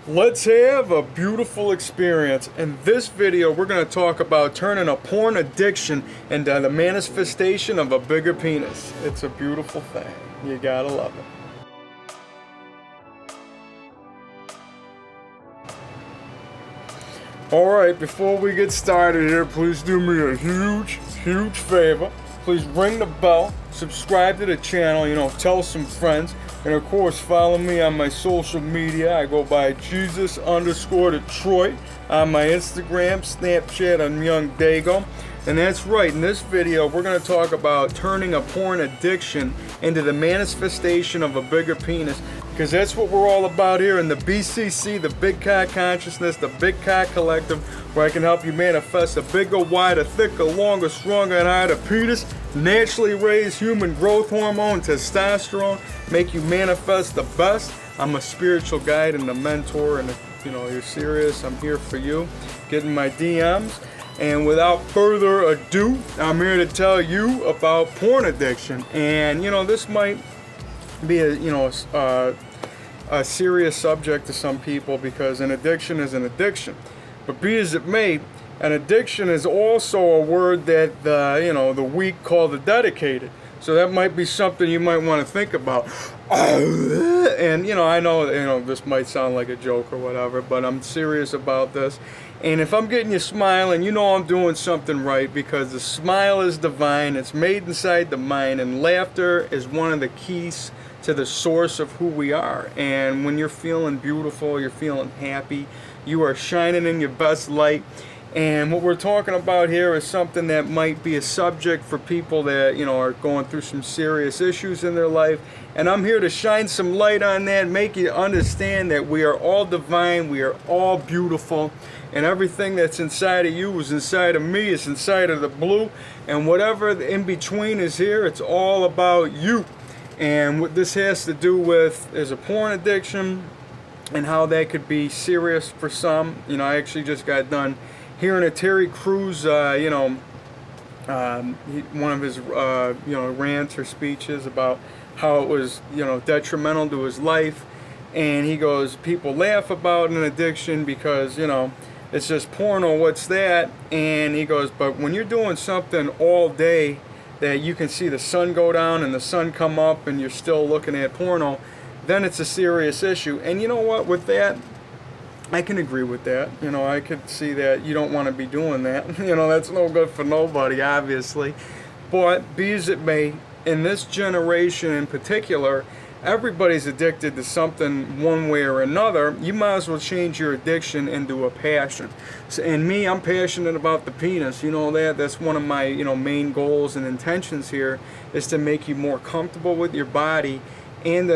Let's have a beautiful experience. In this video, we're going to talk about turning a porn addiction into the manifestation of a bigger penis. It's a beautiful thing. You gotta love it. Alright, before we get started here, please do me a huge favor. Please ring the bell, subscribe to the channel, tell some friends. And of course, follow me on my social media. I go by Jesus_Detroit on my Instagram, Snapchat, I'm YOUNGDAYGO. And that's right, in this video, we're going to talk about turning a porn addiction into the manifestation of a bigger penis. Because that's what we're all about here in the BCC, the Big Cock Consciousness, the Big Cock Collective, where I can help you manifest a bigger, wider, thicker, longer, stronger, and higher penis, naturally raised human growth hormone, testosterone, make you manifest the best. I'm a spiritual guide and a mentor, and if you're serious, I'm here for you. Get in my DMs. And without further ado, I'm here to tell you about porn addiction. And this might be a serious subject to some people, because an addiction is an addiction. But be as it may, an addiction is also a word that the weak call the dedicated. So that might be something you might want to think about. And I know this might sound like a joke or whatever, but I'm serious about this. And if I'm getting you smiling, I'm doing something right, because the smile is divine. It's made inside the mind, and laughter is one of the keys to the source of who we are. And when you're feeling beautiful, you're feeling happy, you are shining in your best light. And what we're talking about here is something that might be a subject for people that are going through some serious issues in their life. And I'm here to shine some light on that, make you understand that we are all divine, we are all beautiful, and everything that's inside of you is inside of me, is inside of the blue, and whatever in between is here, it's all about you. And what this has to do with is a porn addiction, and how that could be serious for some. I actually just got done hearing a Terry Crews, one of his, rants or speeches about how it was, detrimental to his life. And he goes, people laugh about an addiction because, it's just porno, what's that? And he goes, but when you're doing something all day that you can see the sun go down and the sun come up and you're still looking at porno, then it's a serious issue. And you know what, with that, I can agree with that. I could see that you don't want to be doing that. That's no good for nobody, obviously. But be as it may, in this generation in particular, everybody's addicted to something one way or another. You might as well change your addiction into a passion. So, and me, I'm passionate about the penis. That's one of my main goals and intentions here, is to make you more comfortable with your body, and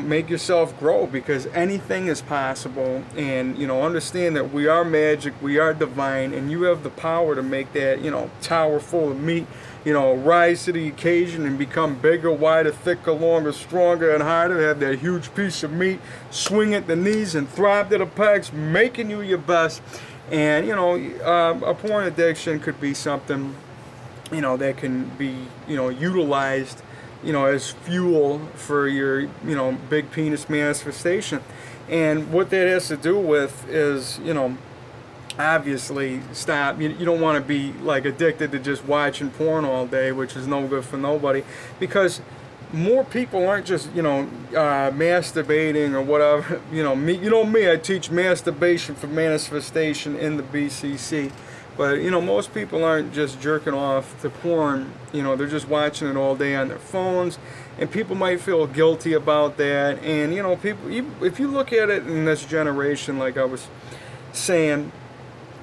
make yourself grow, because anything is possible. And understand that we are magic, we are divine, and you have the power to make that tower full of meat rise to the occasion and become bigger, wider, thicker, longer, stronger, and harder. Have that huge piece of meat swing at the knees and throb to the pecs, making you your best. And a porn addiction could be something that can be utilized as fuel for your, big penis manifestation. And what that has to do with is, obviously stop. You don't want to be like addicted to just watching porn all day, which is no good for nobody, because more people aren't just, masturbating or whatever. Me, I teach masturbation for manifestation in the BCC. But, most people aren't just jerking off to porn. They're just watching it all day on their phones. And people might feel guilty about that. And, people, if you look at it in this generation, like I was saying,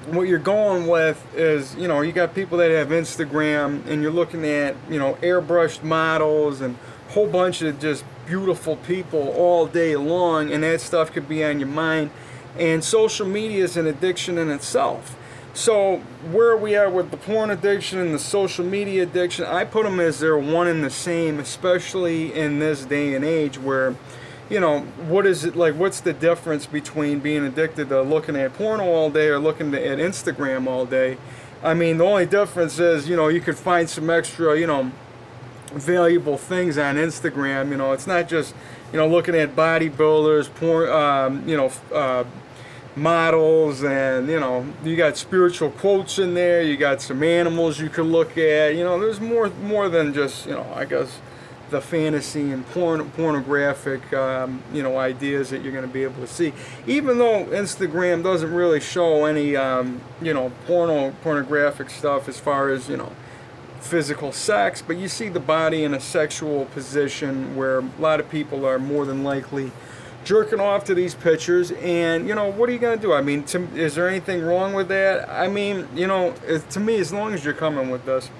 what you're going with is, you got people that have Instagram, and you're looking at, airbrushed models and a whole bunch of just beautiful people all day long. And that stuff could be on your mind. And social media is an addiction in itself. So where we are with the porn addiction and the social media addiction, I put them as they're one and the same, especially in this day and age where, what is it like? What's the difference between being addicted to looking at porno all day or looking at Instagram all day? I mean, the only difference is, you could find some extra, valuable things on Instagram. It's not just, looking at bodybuilders, porn, models, and you know, you got spiritual quotes in there, you got some animals you can look at, you know, there's more than just, you know, I guess the fantasy and pornographic you know, ideas that you're going to be able to see, even though Instagram doesn't really show any you know, pornographic stuff as far as, you know, physical sex, but you see the body in a sexual position where a lot of people are more than likely jerking off to these pictures. And you know, what are you gonna do? I mean, is there anything wrong with that? I mean, you know, to me, as long as you're coming with this,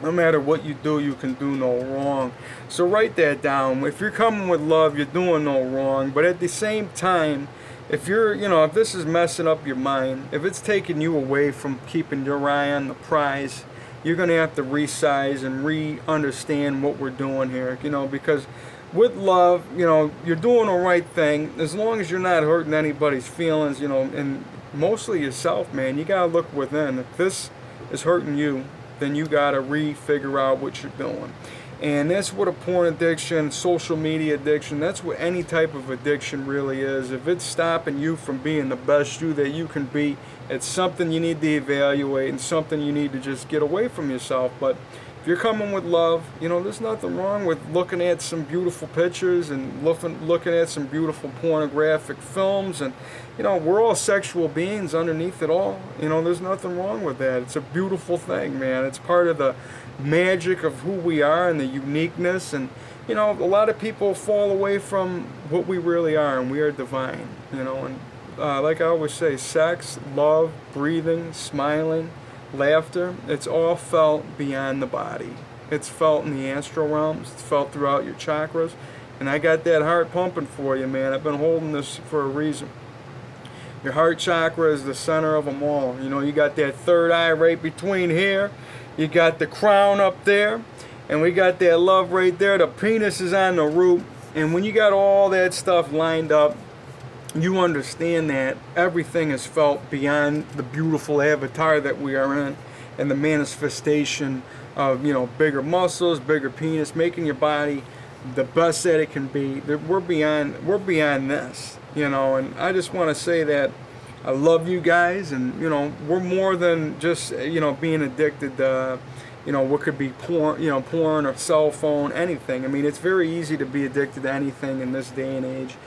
no matter what you do, you can do no wrong. So write that down. If you're coming with love, you're doing no wrong. But at the same time, if you're, you know, if this is messing up your mind, if it's taking you away from keeping your eye on the prize, you're going to have to resize and re-understand what we're doing here, you know, because with love, you know, you're doing the right thing as long as you're not hurting anybody's feelings, you know, and mostly yourself, man. You got to look within. If this is hurting you, then you got to re-figure out what you're doing. And that's what a porn addiction, social media addiction, that's what any type of addiction really is. If it's stopping you from being the best you that you can be, it's something you need to evaluate and something you need to just get away from yourself. But if you're coming with love, you know, there's nothing wrong with looking at some beautiful pictures and looking at some beautiful pornographic films. And, you know, we're all sexual beings underneath it all. You know, there's nothing wrong with that. It's a beautiful thing, man. It's part of the magic of who we are and the uniqueness. And, you know, a lot of people fall away from what we really are, and we are divine, you know. And like I always say, sex, love, breathing, smiling, laughter, it's all felt beyond the body. It's felt in the astral realms. It's felt throughout your chakras. And I got that heart pumping for you, man. I've been holding this for a reason. Your heart chakra is the center of them all. You know, you got that third eye right between here. You got the crown up there. And we got that love right there. The penis is on the root. And when you got all that stuff lined up, you understand that everything is felt beyond the beautiful avatar that we are in, and the manifestation of, you know, bigger muscles, bigger penis, making your body the best that it can be. We're beyond this, you know. And I just want to say that I love you guys, and you know, we're more than just, you know, being addicted to, you know, what could be porn, you know, porn or cell phone, anything. I mean, it's very easy to be addicted to anything in this day and age.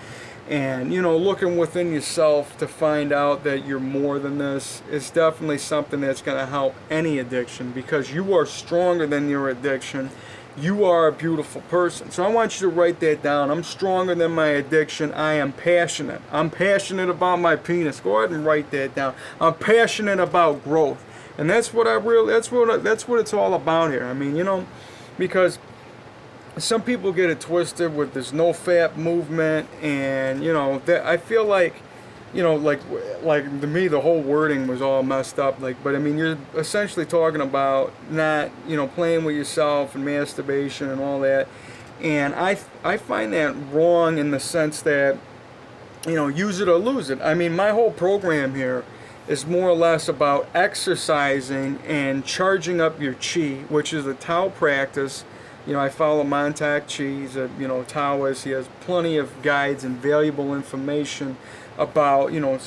And, you know, looking within yourself to find out that you're more than this is definitely something that's going to help any addiction, because you are stronger than your addiction. You are a beautiful person. So I want you to write that down. I'm stronger than my addiction. I am passionate. I'm passionate about my penis. Go ahead and write that down. I'm passionate about growth. And that's what that's what it's all about here. I mean, you know, because some people get it twisted with this no-fap movement, and you know, that I feel like, you know, like to me the whole wording was all messed up. Like, but I mean, you're essentially talking about not, you know, playing with yourself and masturbation and all that, and I find that wrong in the sense that, you know, use it or lose it. I mean, my whole program here is more or less about exercising and charging up your chi, which is a Tao practice. You know, I follow Montauk Chi. He's a, you know, Taoist. He has plenty of guides and valuable information about, you know,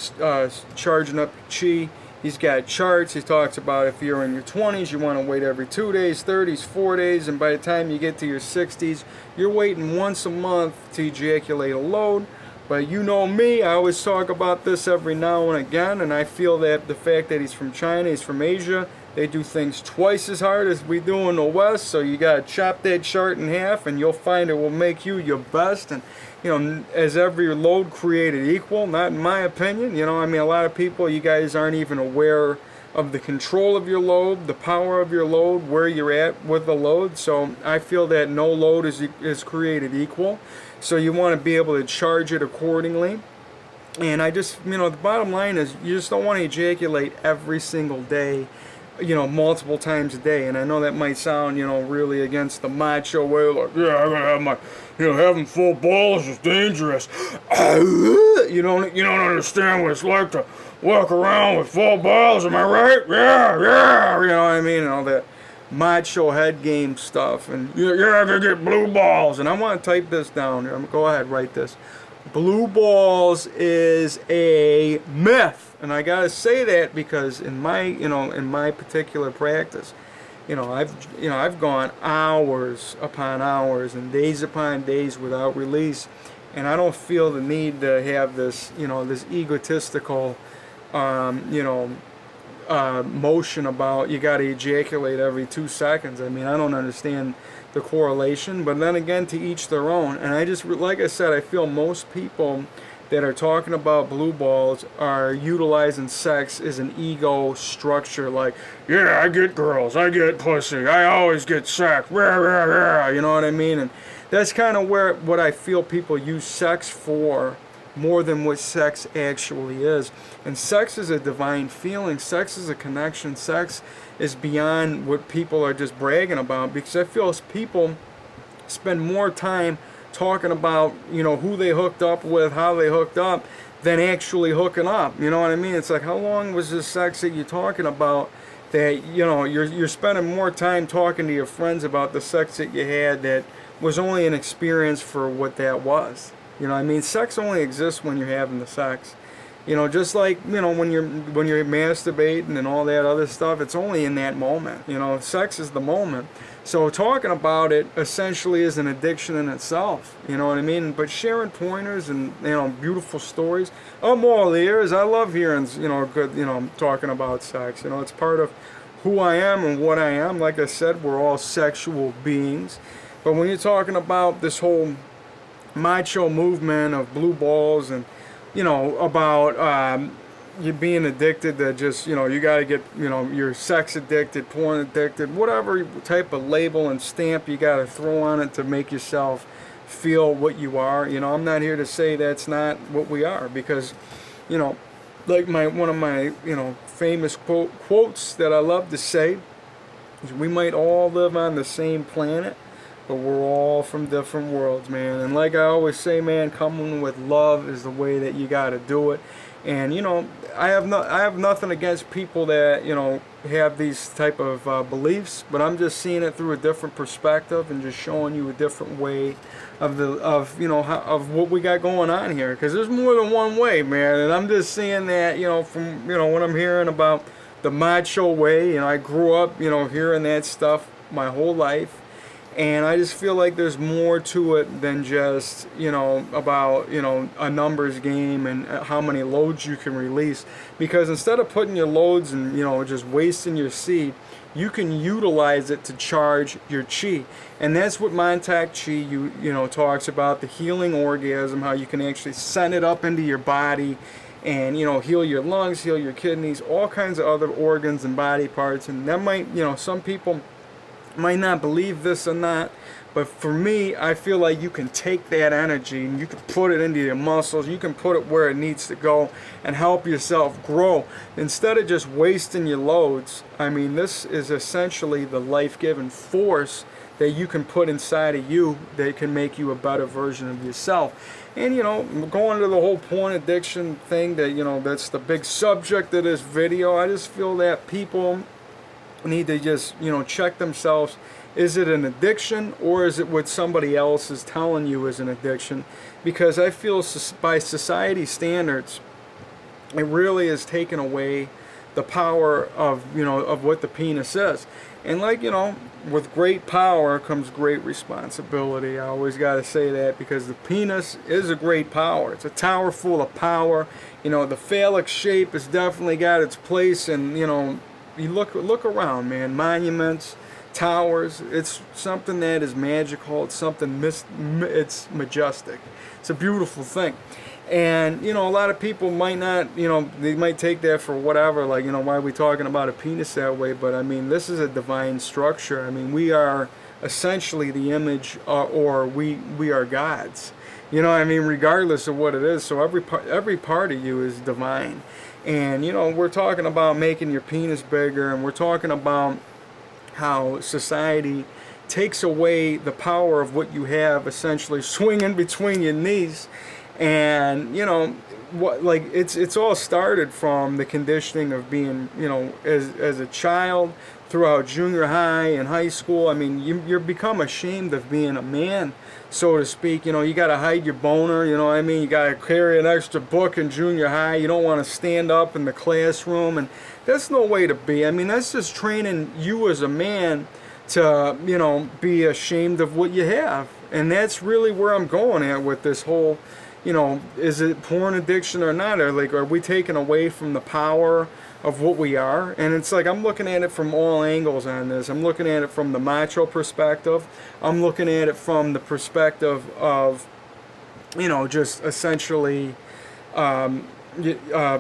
charging up your chi. He's got charts. He talks about if you're in your 20s, you want to wait every 2 days, 30s, 4 days, and by the time you get to your 60s, you're waiting once a month to ejaculate a load. But you know me, I always talk about this every now and again, and I feel that the fact that he's from China, he's from Asia, they do things twice as hard as we do in the West, so you gotta chop that chart in half, and you'll find it will make you your best. And you know, as every load created equal, not in my opinion. You know, I mean, a lot of people, you guys aren't even aware of the control of your load, the power of your load, where you're at with the load. So I feel that no load is created equal. So you want to be able to charge it accordingly. And I just, you know, the bottom line is you just don't want to ejaculate every single day, you know, multiple times a day. And I know that might sound, you know, really against the macho way, like, yeah, I gotta have my, you know, having full balls is dangerous. You don't understand what it's like to walk around with full balls, am I right? Yeah, you know what I mean, and all that macho head game stuff. And yeah, I gotta get blue balls. And I want to type this down here. Go ahead, write this. blue balls is a myth, and I gotta say that because in my, in my particular practice, I've gone hours upon hours and days upon days without release, and I don't feel the need to have this, this egotistical, motion about you got to ejaculate every 2 seconds. I mean, I don't understand the correlation, but then again, to each their own. And I just, like I said, I feel most people that are talking about blue balls are utilizing sex as an ego structure, like, yeah, I get girls, I get pussy, I always get sex, rah, rah, rah, you know what I mean? And that's kind of what I feel people use sex for, more than what sex actually is. And sex is a divine feeling. Sex is a connection. Sex is beyond what people are just bragging about, because I feel people spend more time talking about, who they hooked up with, how they hooked up, than actually hooking up. You know what I mean? It's like, how long was this sex that you're talking about that, you're spending more time talking to your friends about the sex that you had that was only an experience for what that was. You know what I mean? Sex only exists when you're having the sex. Just like, when you're masturbating and all that other stuff, it's only in that moment. Sex is the moment. So talking about it essentially is an addiction in itself. You know what I mean? But sharing pointers and, beautiful stories, I'm all ears. I love hearing, good, talking about sex. It's part of who I am and what I am. Like I said, we're all sexual beings. But when you're talking about this whole macho movement of blue balls and about you being addicted to just you got to get you're sex addicted, porn addicted, whatever type of label and stamp you got to throw on it to make yourself feel what you are. I'm not here to say that's not what we are, because like one of my famous quotes that I love to say is, we might all live on the same planet, but we're all from different worlds, man. And like I always say, man, coming with love is the way that you got to do it. And I have nothing against people that have these type of beliefs, but I'm just seeing it through a different perspective and just showing you a different way of what we got going on here. Because there's more than one way, man. And I'm just seeing that from what I'm hearing about the macho way. I grew up hearing that stuff my whole life. And I just feel like there's more to it than just, about, a numbers game and how many loads you can release. Because instead of putting your loads and, just wasting your seed, you can utilize it to charge your chi. And that's what Montauk Chi, talks about, the healing orgasm, how you can actually send it up into your body and, heal your lungs, heal your kidneys, all kinds of other organs and body parts. And that might, some people might not believe this or not, but for me, I feel like you can take that energy and you can put it into your muscles, you can put it where it needs to go and help yourself grow instead of just wasting your loads. I mean, this is essentially the life-giving force that you can put inside of you that can make you a better version of yourself. And going to the whole porn addiction thing, that that's the big subject of this video, I just feel that people need to just check themselves. Is it an addiction, or is it what somebody else is telling you is an addiction? Because I feel by society standards, it really is taken away the power of of what the penis is. And like with great power comes great responsibility. I always got to say that, because the penis is a great power. It's a tower full of power. The phallic shape has definitely got its place, and you look around, man. Monuments, towers. It's something that is magical. It's something it's majestic. It's a beautiful thing. And a lot of people might not, they might take that for whatever. Like, why are we talking about a penis that way? But I mean, this is a divine structure. I mean, we are essentially the image, or we are gods. I mean, regardless of what it is. So every part of you is divine. And, we're talking about making your penis bigger, and we're talking about how society takes away the power of what you have, essentially swinging between your knees. And, what, like, it's all started from the conditioning of being, you know, as a child, throughout junior high and high school. I mean, you become ashamed of being a man, so to speak. You know, you got to hide your boner, you know what I mean? You got to carry an extra book in junior high. You don't want to stand up in the classroom, and that's no way to be. I mean, that's just training you as a man to, you know, be ashamed of what you have. And that's really where I'm going at with this whole, you know, is it porn addiction or not? Or like, are we taking away from the power of what we are? And it's like, I'm looking at it from all angles on this. I'm looking at it from the macho perspective. I'm looking at it from the perspective of, you know, just essentially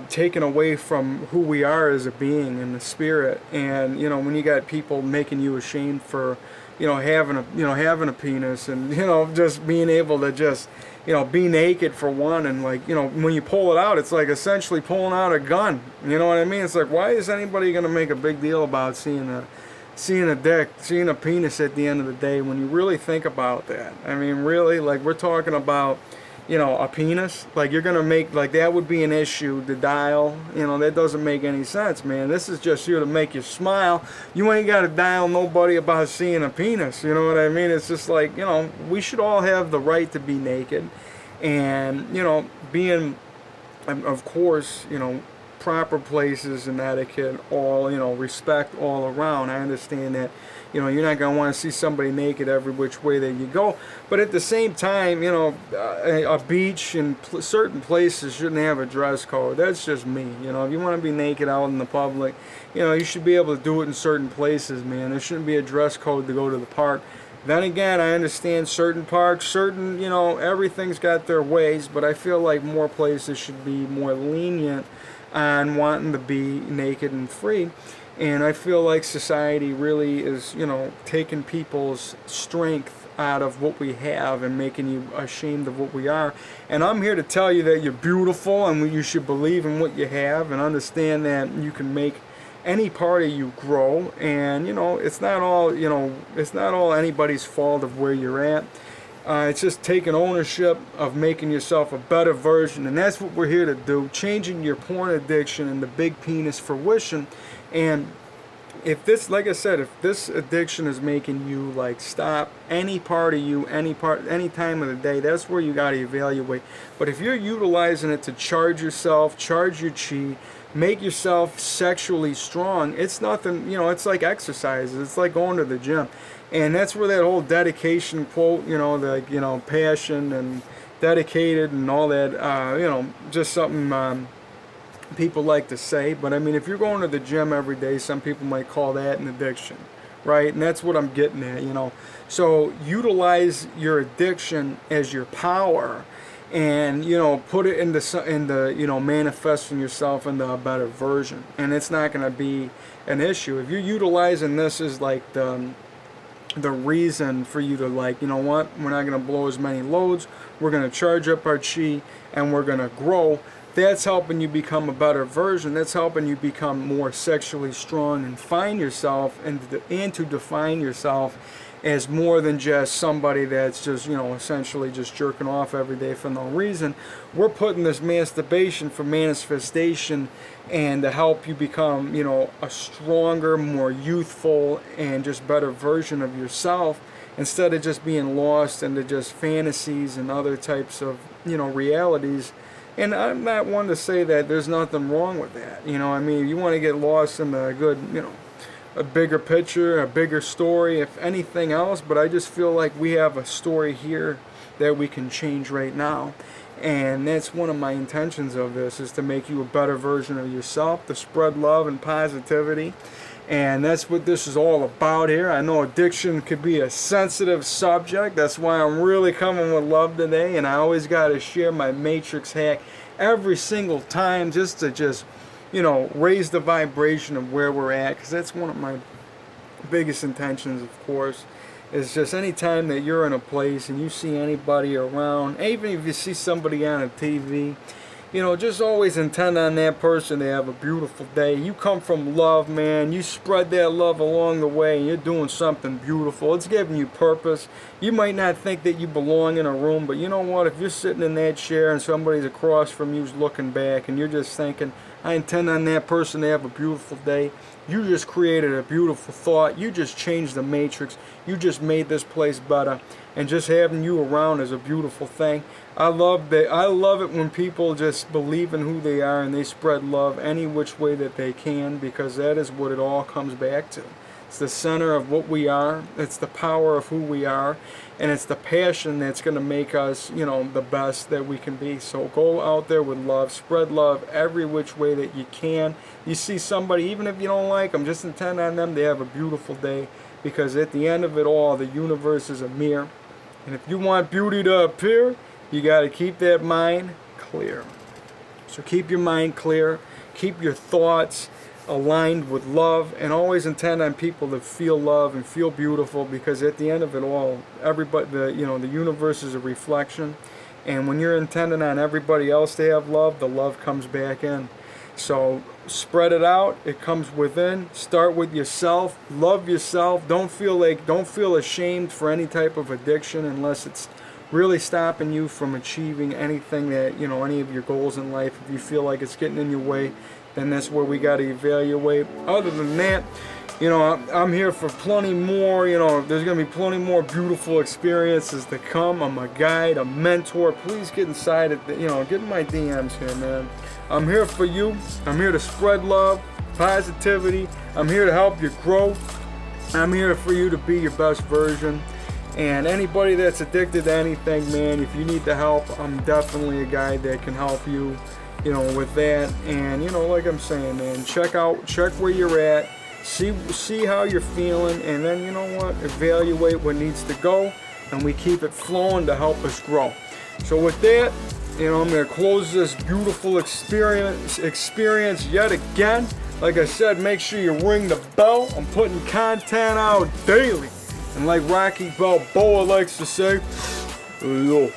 taken away from who we are as a being in the spirit. And, you know, when you got people making you ashamed for, you know, having a penis, and, you know, just being able to just, you know, be naked for one, and, like, you know, when you pull it out, it's like essentially pulling out a gun. You know what I mean? It's like, why is anybody gonna make a big deal about seeing a dick, seeing a penis at the end of the day, when you really think about that? I mean, really, like, we're talking about, you know, a penis. Like, you're gonna make, like, that would be an issue to dial. You know, that doesn't make any sense, man. This is just here to make you smile. You ain't gotta dial nobody about seeing a penis. You know what I mean? It's just like, you know, we should all have the right to be naked, and, you know, being, of course, you know, proper places and etiquette, all, you know, respect all around. I understand that, you know, you're not going to want to see somebody naked every which way that you go. But at the same time, you know, a beach and certain places shouldn't have a dress code. That's just me. You know, if you want to be naked out in the public, you know, you should be able to do it in certain places, man. There shouldn't be a dress code to go to the park. Then again, I understand certain parks, certain, you know, everything's got their ways, but I feel like more places should be more lenient on wanting to be naked and free. And I feel like society really is, you know, taking people's strength out of what we have and making you ashamed of what we are. And I'm here to tell you that you're beautiful, and you should believe in what you have, and understand that you can make any part of you grow. And, you know, it's not all, you know, it's not all anybody's fault of where you're at. It's just taking ownership of making yourself a better version, and that's what we're here to do, changing your porn addiction into big penis fruition. And if this, like I said, if this addiction is making you, like, stop any part of you, any time of the day, that's where you got to evaluate. But if you're utilizing it to charge yourself, charge your chi, make yourself sexually strong, it's nothing, you know, it's like exercise. It's like going to the gym. And that's where that whole dedication quote, you know, the, you know, passion and dedicated and all that, you know, just something people like to say. But I mean, if you're going to the gym every day, some people might call that an addiction, right? And that's what I'm getting at, you know. So utilize your addiction as your power, and, you know, put it into you know, manifesting yourself into a better version. And it's not going to be an issue if you're utilizing this as, like, the reason for you to, like, you know what, we're not going to blow as many loads, we're going to charge up our chi, and we're going to grow. That's helping you become a better version. That's helping you become more sexually strong and find yourself, and to define yourself as more than just somebody that's just, you know, essentially just jerking off every day for no reason. We're putting this masturbation for manifestation, and to help you become, you know, a stronger, more youthful, and just better version of yourself, instead of just being lost into just fantasies and other types of, you know, realities. And I'm not one to say that there's nothing wrong with that. You know, I mean, you want to get lost in the good, you know, a bigger picture, a bigger story, if anything else. But I just feel like we have a story here that we can change right now. And that's one of my intentions of this, is to make you a better version of yourself, to spread love and positivity. And that's what this is all about here. I know addiction could be a sensitive subject. That's why I'm really coming with love today. And I always got to share my matrix hack every single time, just to you know, raise the vibration of where we're at. Because that's one of my biggest intentions, of course. It's just anytime that you're in a place and you see anybody around, even if you see somebody on a TV, you know, just always intend on that person to have a beautiful day. You come from love, man. You spread that love along the way, and you're doing something beautiful. It's giving you purpose. You might not think that you belong in a room, but you know what? If you're sitting in that chair and somebody's across from you's looking back, and you're just thinking, I intend on that person to have a beautiful day, you just created a beautiful thought. You just changed the matrix. You just made this place better. And just having you around is a beautiful thing. I love that. I love it when people just believe in who they are and they spread love any which way that they can, because that is what it all comes back to. It's the center of what we are. It's the power of who we are, and it's the passion that's going to make us, you know, the best that we can be. So go out there with love, spread love every which way that you can. You see somebody, even if you don't like them, just intend on them to have a beautiful day, because at the end of it all, the universe is a mirror, and if you want beauty to appear, you got to keep that mind clear. So keep your mind clear, keep your thoughts aligned with love, and always intend on people to feel love and feel beautiful, because at the end of it all, everybody, the universe is a reflection, and when you're intending on everybody else to have love, the love comes back in. So spread it out. It comes within. Start with yourself. Love yourself. Don't feel ashamed for any type of addiction unless it's really stopping you from achieving anything that, you know, any of your goals in life. If you feel like it's getting in your way, then that's where we got to evaluate. Other than that, you know, I'm here for plenty more. You know, there's going to be plenty more beautiful experiences to come. I'm a guide, a mentor. Please get inside it, you know, get in my DMs here, man. I'm here for you. I'm here to spread love, positivity. I'm here to help you grow. I'm here for you to be your best version. And anybody that's addicted to anything, man, if you need the help, I'm definitely a guy that can help you, you know, with that. And, you know, like I'm saying, man, check where you're at, see how you're feeling, and then, you know what, evaluate what needs to go, and we keep it flowing to help us grow. So with that, you know, I'm going to close this beautiful experience yet again. Like I said, make sure you ring the bell. I'm putting content out daily. And like Rocky Balboa likes to say, hello,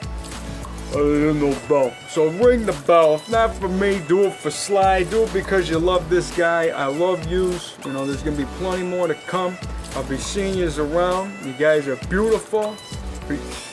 I ain't no bell. So ring the bell. If not for me, do it for Sly. Do it because you love this guy. I love yous. You know, there's going to be plenty more to come. I'll be seeing yous around. You guys are beautiful. Peace.